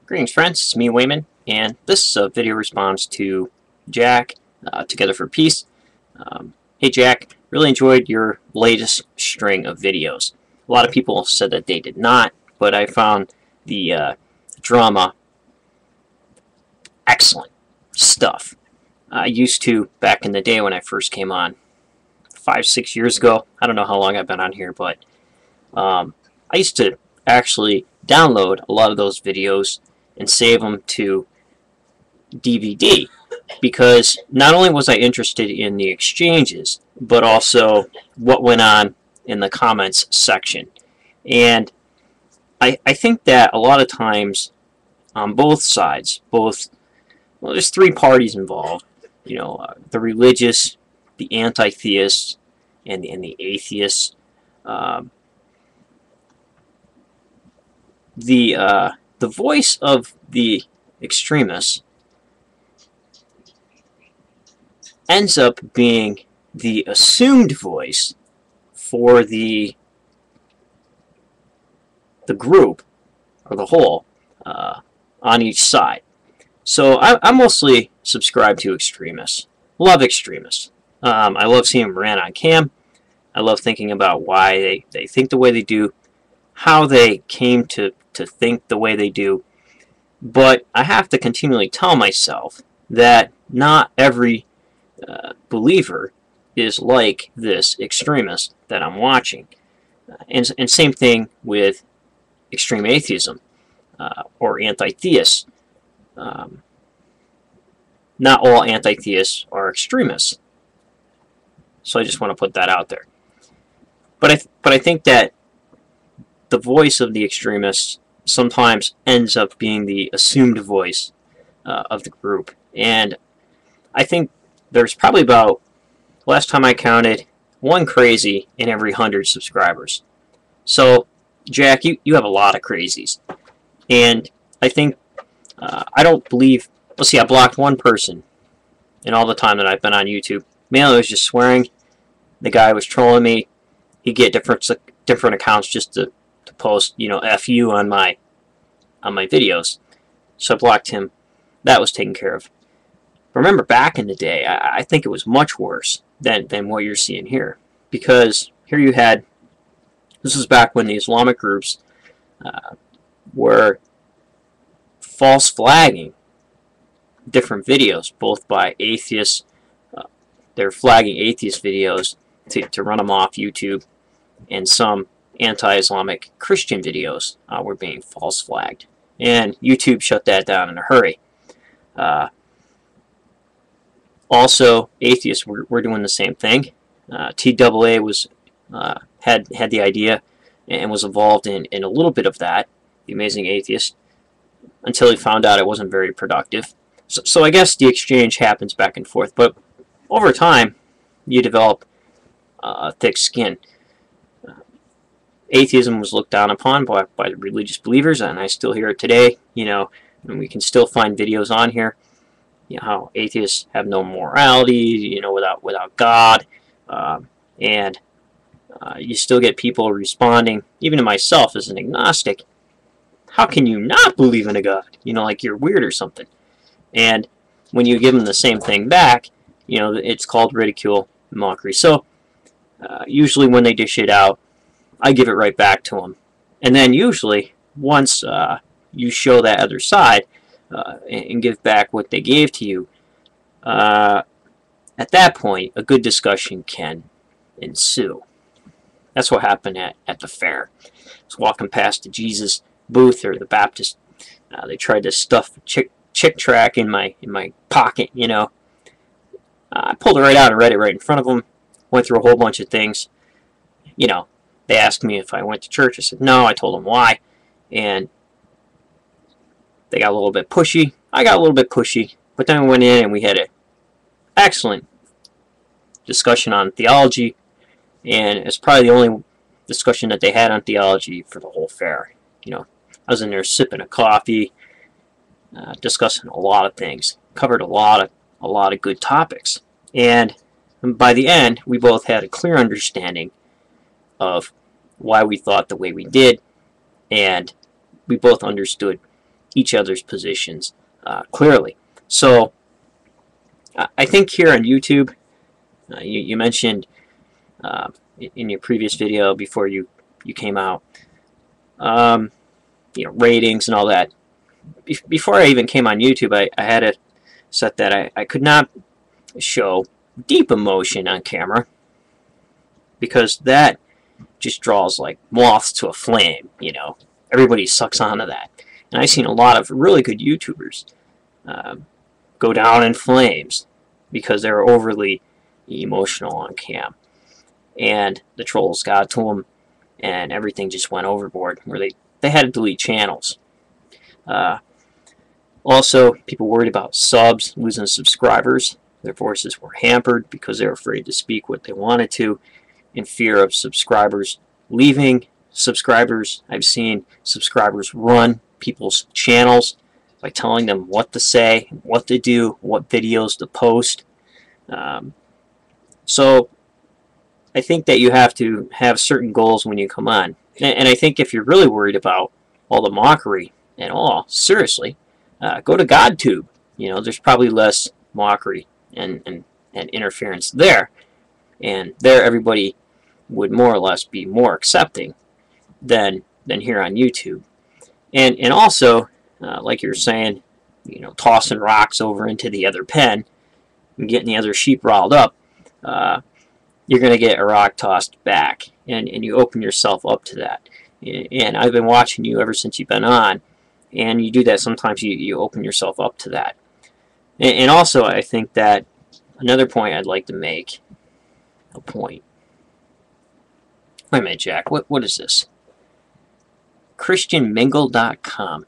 Greetings friends, it's me Wayman, and this video responds to Jack, Together for Peace. Hey Jack, really enjoyed your latest string of videos. A lot of people said that they did not, but I found the drama excellent stuff. I used to, back in the day when I first came on, 5-6 years ago, I don't know how long I've been on here, but I used to actually download a lot of those videos and save them to DVD, because not only was I interested in the exchanges, but also what went on in the comments section. And I think that a lot of times on both sides, well, there's three parties involved, you know, the religious, the anti-theists, and the atheists. The voice of the extremists ends up being the assumed voice for the group or the whole on each side. So I mostly subscribe to extremists. Love extremists. I love seeing them rant on cam. I love thinking about why they think the way they do, how they came to think the way they do. But I have to continually tell myself that not every believer is like this extremist that I'm watching. And same thing with extreme atheism or anti-theists. Not all anti-theists are extremists. So I just want to put that out there. But I think that the voice of the extremists sometimes ends up being the assumed voice of the group. And I think there's probably about, last time I counted, one crazy in every 100 subscribers. So, Jack, you have a lot of crazies. And I think, I don't believe, let's see, I blocked one person in all the time that I've been on YouTube. Mainly was just swearing. The guy was trolling me. He'd get different accounts just to post, you know, F you on my videos. So I blocked him. That was taken care of. Remember, back in the day, I think it was much worse than what you're seeing here. Because here you had, this was back when the Islamic groups were false flagging different videos, both by atheists. They're flagging atheist videos to run them off YouTube, and some anti-Islamic Christian videos were being false flagged, and YouTube shut that down in a hurry. Also, atheists were doing the same thing. TAA was had the idea and was involved in a little bit of that, the Amazing Atheist, until he found out it wasn't very productive. So I guess the exchange happens back and forth, but over time you develop thick skin. Atheism was looked down upon by religious believers, and I still hear it today. You know, and we can still find videos on here. You know, how atheists have no morality. You know, without God, and you still get people responding, even to myself as an agnostic. How can you not believe in a God? You know, like you're weird or something. And when you give them the same thing back, you know, it's called ridicule and mockery. So usually when they dish it out, I give it right back to them. And then usually, once you show that other side and give back what they gave to you, at that point, a good discussion can ensue. That's what happened at the fair. I was walking past the Jesus booth, or the Baptist. They tried to stuff a chick tract in my pocket, you know. I pulled it right out and read it right in front of them. Went through a whole bunch of things, you know. They asked me if I went to church. I said no. I told them why. And they got a little bit pushy. I got a little bit pushy. But then we went in and we had an excellent discussion on theology. And it's probably the only discussion that they had on theology for the whole fair. You know, I was in there sipping a coffee, discussing a lot of things. Covered a lot of good topics. And by the end, we both had a clear understanding of why we thought the way we did, and we both understood each other's positions clearly. So I think here on YouTube, you mentioned in your previous video before you came out, ratings and all that. Before I even came on YouTube, I had it set that I could not show deep emotion on camera, because that just draws like moths to a flame. Everybody sucks onto that. And I've seen a lot of really good YouTubers go down in flames because they were overly emotional on cam, and the trolls got to them, and everything just went overboard, where they had to delete channels. Also, people worried about subs, losing subscribers. Their voices were hampered because they were afraid to speak what they wanted to, in fear of subscribers leaving. I've seen subscribers run people's channels by telling them what to say, what to do, what videos to post. So I think that you have to have certain goals when you come on. And I think if you're really worried about all the mockery and all, seriously, go to GodTube. There's probably less mockery and interference there. And there everybody would more or less be more accepting than here on YouTube. And also, like you were saying, tossing rocks over into the other pen and getting the other sheep riled up, you're going to get a rock tossed back, and you open yourself up to that. And I've been watching you ever since you've been on, and you do that sometimes. You open yourself up to that. And also, I think that another point I'd like to make, Wait a minute, Jack, what is this? ChristianMingle.com.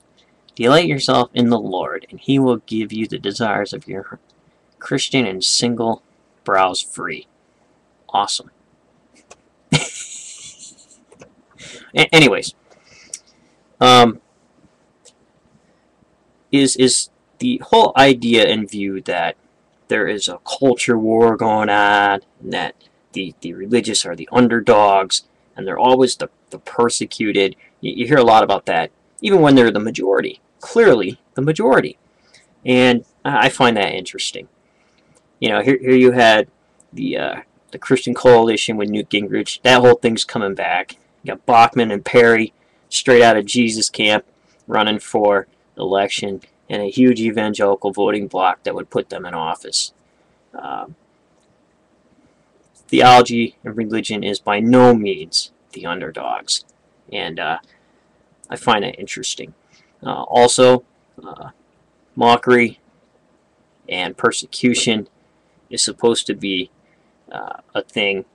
Delight yourself in the Lord, and He will give you the desires of your Christian and single browse free. Awesome. Anyways, is the whole idea and view that there is a culture war going on, and that the religious are the underdogs, and they're always the persecuted. You hear a lot about that, even when they're the majority. Clearly, the majority. And I find that interesting. Here you had the Christian Coalition with Newt Gingrich. That whole thing's coming back. You got Bachman and Perry, straight out of Jesus camp, running for election, and a huge evangelical voting bloc that would put them in office. Theology and religion is by no means the underdogs, and I find that interesting. Also, mockery and persecution is supposed to be a thing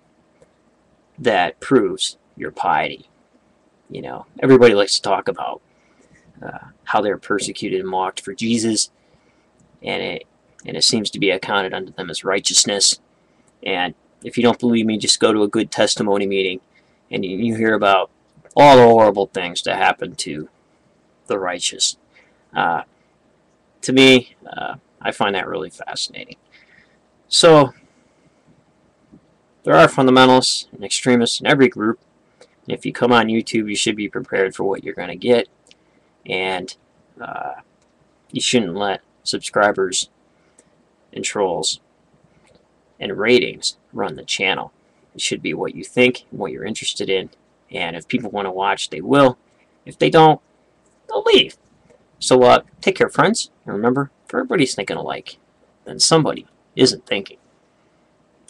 that proves your piety. Everybody likes to talk about how they're persecuted and mocked for Jesus, and it seems to be accounted unto them as righteousness. And if you don't believe me, just go to a good testimony meeting, and you hear about all the horrible things that happen to the righteous. To me, I find that really fascinating. So, there are fundamentalists and extremists in every group. And if you come on YouTube, you should be prepared for what you're going to get. And you shouldn't let subscribers and trolls and ratings run the channel. It should be what you think and what you're interested in. And if people want to watch, they will. If they don't, they'll leave. So take care, friends. And remember, if everybody's thinking alike, then somebody isn't thinking.